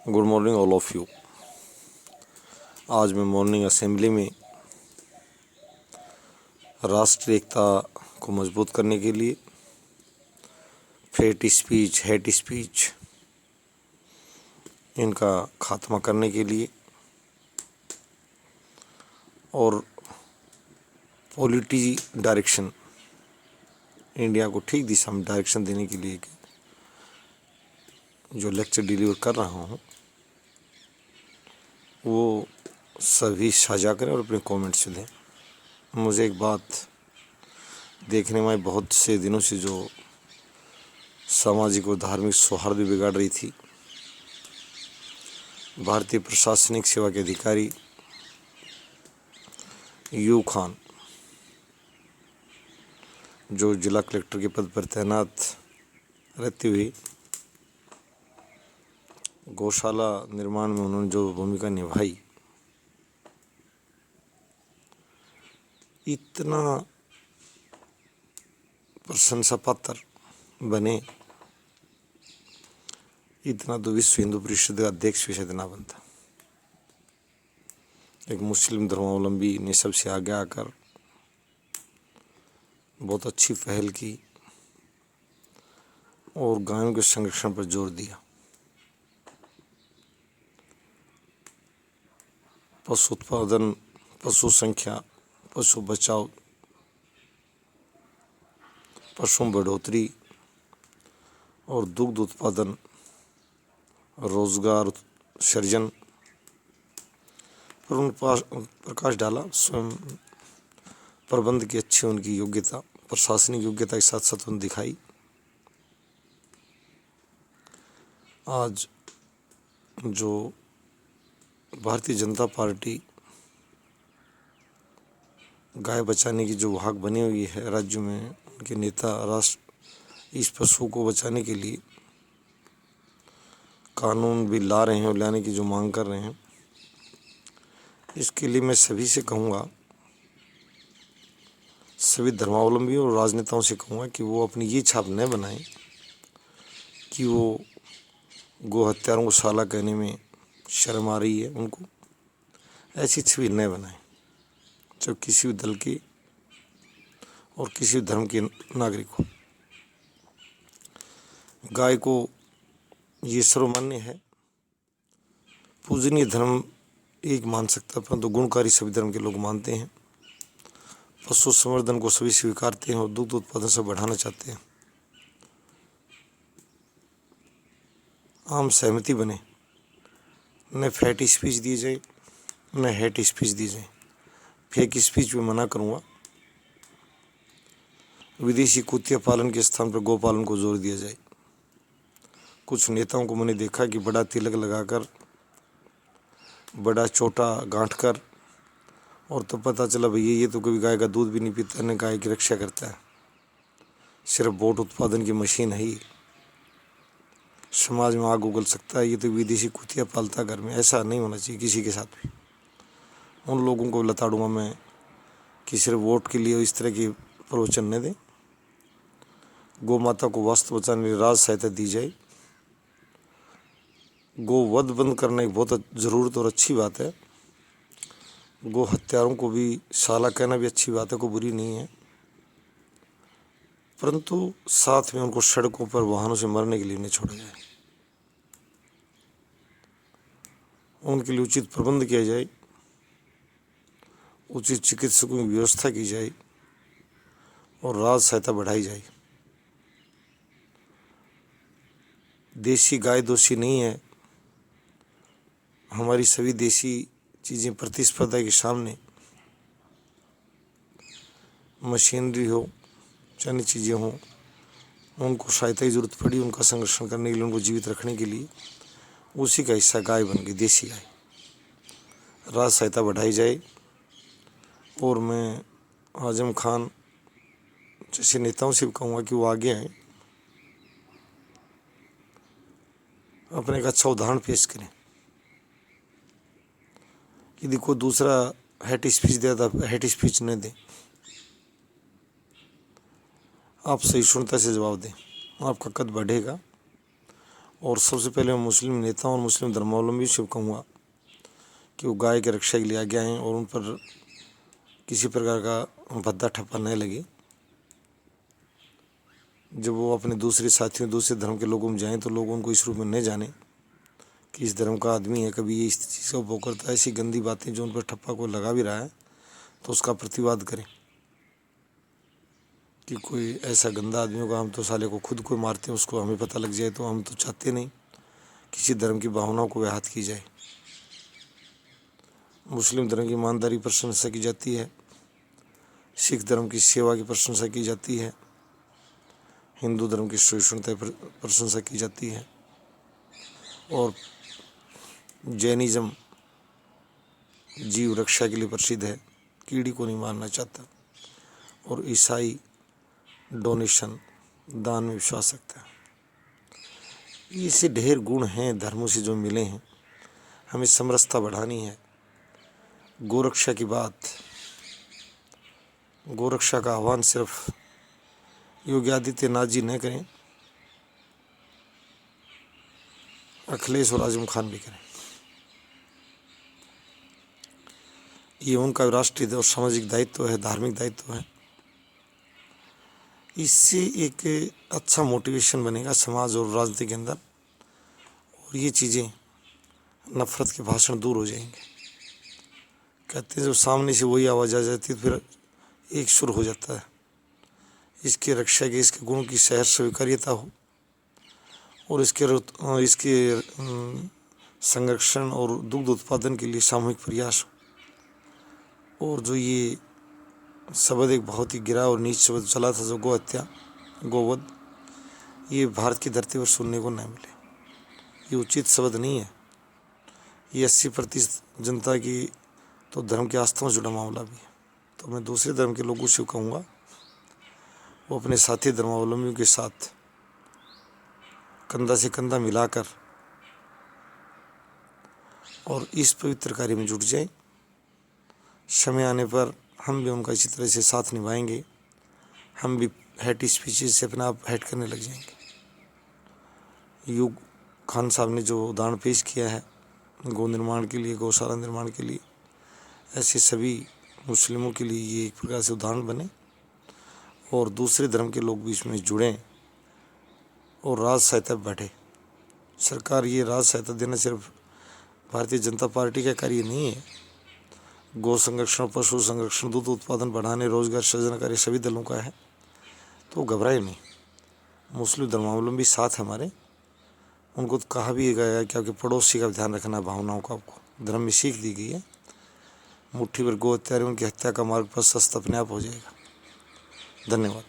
Good morning all of you. आज मैं morning assembly में राष्ट्रीय एकता को मजबूत करने के लिए फेट स्पीच, हेट स्पीच, इनका खात्मा करने के लिए और पॉलिटी डायरेक्शन, इंडिया को ठीक दिशा में डायरेक्शन देने के लिए जो लेक्चर डिलीवर कर रहा हूँ वो सभी साझा करें और अपने कमेंट्स दें। मुझे एक बात देखने में बहुत से दिनों से जो सामाजिक और धार्मिक सौहार्द भी बिगाड़ रही थी। भारतीय प्रशासनिक सेवा के अधिकारी यूब खान, जो जिला कलेक्टर के पद पर तैनात रहते हुए गौशाला निर्माण में उन्होंने जो भूमिका निभाई, इतना प्रशंसा पात्र बने, इतना तो विश्व हिंदू परिषद का अध्यक्ष भी शायद ना बनता। एक मुस्लिम धर्मावलंबी ने सबसे आगे आकर बहुत अच्छी पहल की और गायों के संरक्षण पर जोर दिया। पशु उत्पादन, पशु संख्या, पशु बचाव, पशु बढ़ोतरी और दुग्ध उत्पादन, रोजगार सृजन पर प्रकाश डाला। स्वयं प्रबंध की अच्छी उनकी योग्यता, प्रशासनिक योग्यता के साथ साथ उन्होंने दिखाई। आज जो भारतीय जनता पार्टी गाय बचाने की जो भाग बनी हुई है राज्य में, उनके नेता राष्ट्र इस पशु को बचाने के लिए कानून भी ला रहे हैं और लाने की जो मांग कर रहे हैं, इसके लिए मैं सभी से कहूँगा, सभी धर्मावलंबी और राजनेताओं से कहूँगा कि वो अपनी ये छाप न बनाएं कि वो गो हत्यारों को साला कहने में शर्म आ रही है। उनको ऐसी छवि न बनाएं जब किसी भी दल के और किसी भी धर्म के नागरिक हो। गाय को ये सर्वमान्य है, पूजनीय धर्म एक मान सकता है, परंतु गुणकारी सभी धर्म के लोग मानते हैं। पशु संवर्धन को सभी स्वीकारते हैं और दुग्ध उत्पादन से बढ़ाना चाहते हैं। आम सहमति बने, न फैट स्पीच दी जाए न हेट स्पीच दी जाए। फेक स्पीच में मना करूँगा। विदेशी कुतिया पालन के स्थान पर गोपालन को जोर दिया जाए। कुछ नेताओं को मैंने देखा कि बड़ा तिलक लगाकर, बड़ा चोटा गांठ कर, और तो पता चला भैया ये तो कभी गाय का दूध भी नहीं पीता, न गाय की रक्षा करता है, सिर्फ वोट उत्पादन की मशीन है। समाज में आग उगल सकता है, ये तो विदेशी कुतिया पालता घर में। ऐसा नहीं होना चाहिए किसी के साथ भी। उन लोगों को लताड़ूंगा मैं कि सिर्फ वोट के लिए इस तरह की प्रवचन न दें। गौ माता को वास्तव बचाने के लिए राज सहायता दी जाए। गो वध बंद करना एक बहुत ज़रूरत और अच्छी बात है। गो हत्यारों को भी साला कहना भी अच्छी बात है, कोई बुरी नहीं है, परंतु साथ में उनको सड़कों पर वाहनों से मरने के लिए नहीं छोड़ा जाए। उनके लिए उचित प्रबंध किया जाए, उचित चिकित्सकों की व्यवस्था की जाए और राज सहायता बढ़ाई जाए। देसी गाय दोषी नहीं है। हमारी सभी देसी चीज़ें प्रतिस्पर्धा के सामने, मशीनरी हो, चाहे चीज़ें हों, उनको सहायता की ज़रूरत पड़ी उनका संरक्षण करने के लिए, उनको जीवित रखने के लिए। उसी का हिस्सा गाय बन गई, देसी गाय। राज सहायता बढ़ाई जाए। और मैं आजम खान जैसे नेताओं से भी कहूँगा कि वो आगे आएँ, अपने एक अच्छा उदाहरण पेश करें। यदि कोई दूसरा हेट स्पीच देता, हेट स्पीच न दें, आप सहिष्णुता से जवाब दें, आपका कद बढ़ेगा और सबसे पहले मैं मुस्लिम नेताओं और मुस्लिम धर्मावलंबी से कहूँगा कि वो गाय की रक्षा के लिए आगे आएँ और उन पर किसी प्रकार का भद्दा ठप्पा नहीं लगे। जब वो अपने दूसरे साथियों दूसरे धर्म के लोगों में जाएं तो लोग उनको इस रूप में नहीं जाने कि इस धर्म का आदमी है, कभी ये इस चीज़ का उपभोग करता है। ऐसी गंदी बातें जो उन पर ठप्पा को लगा भी रहा है तो उसका प्रतिवाद करें कि कोई ऐसा गंदा आदमी होगा, हम तो साले को खुद को मारते हैं, उसको हमें पता लग जाए तो हम तो चाहते नहीं किसी धर्म की भावनाओं को व्याहत की जाए। मुस्लिम धर्म की ईमानदारी पर प्रशंसा की जाती है, सिख धर्म की सेवा की प्रशंसा की जाती है, हिंदू धर्म की सहिष्णुता पर प्रशंसा की जाती है और जैनिज़्म जीव रक्षा के लिए प्रसिद्ध है, कीड़ी को नहीं मारना चाहता, और ईसाई डोनेशन दान में विश्वास रखता है। ऐसे ढेर गुण हैं धर्मों से जो मिले हैं। हमें समरसता बढ़ानी है। गोरक्षा की बात, गोरक्षा का आह्वान सिर्फ योगी आदित्यनाथ जी न करें, अखिलेश और आजम खान भी करें। ये उनका राष्ट्रीय और सामाजिक दायित्व है, धार्मिक दायित्व है। इससे एक अच्छा मोटिवेशन बनेगा समाज और राजनीति के अंदर, और ये चीज़ें नफरत के भाषण दूर हो जाएंगे। कहते हैं जब सामने से वही आवाज़ आ जाती है तो फिर एक सुर हो जाता है। इसकी रक्षा की, इसके गुणों की सहज स्वीकार्यता हो और इसके संरक्षण और दुग्ध उत्पादन के लिए सामूहिक प्रयास हो। और जो ये शब्द एक बहुत ही गिरा और नीच शब्द चला था जो गौ हत्या, गोवध, ये भारत की धरती पर सुनने को नहीं मिले। ये उचित शब्द नहीं है। ये 80% जनता की तो धर्म की आस्थाओं से जुड़ा मामला भी है। तो मैं दूसरे धर्म के लोगों से कहूँगा वो अपने साथी धर्मावलंबियों के साथ कंधा से कंधा मिलाकर और इस पवित्र कार्य में जुट जाएं। समय आने पर हम भी उनका इसी तरह से साथ निभाएंगे। हम भी हेट स्पीचेस से अपना आप हेट करने लग जाएंगे। यूब खान साहब ने जो उदाहरण पेश किया है गौ निर्माण के लिए, गौशाला निर्माण के लिए, ऐसे सभी मुस्लिमों के लिए ये एक प्रकार से उदाहरण बने और दूसरे धर्म के लोग भी इसमें जुड़ें और राज सहायता बढ़े। सरकार ये राज सहायता देना सिर्फ भारतीय जनता पार्टी का कार्य नहीं है। गौ संरक्षण, पशु संरक्षण, दूध उत्पादन बढ़ाने, रोजगार सृजन कार्य सभी दलों का है। तो घबराए नहीं। मुस्लिम धर्मावलंबी साथ हमारे, उनको तो कहा भी गया है कि आपके पड़ोसी का ध्यान रखना, भावनाओं का आपको धर्म में सीख दी गई है। मुट्ठी भर गौ हत्यारे उनकी हत्या का मार्ग पर सस्त अपने आप हो जाएगा। धन्यवाद।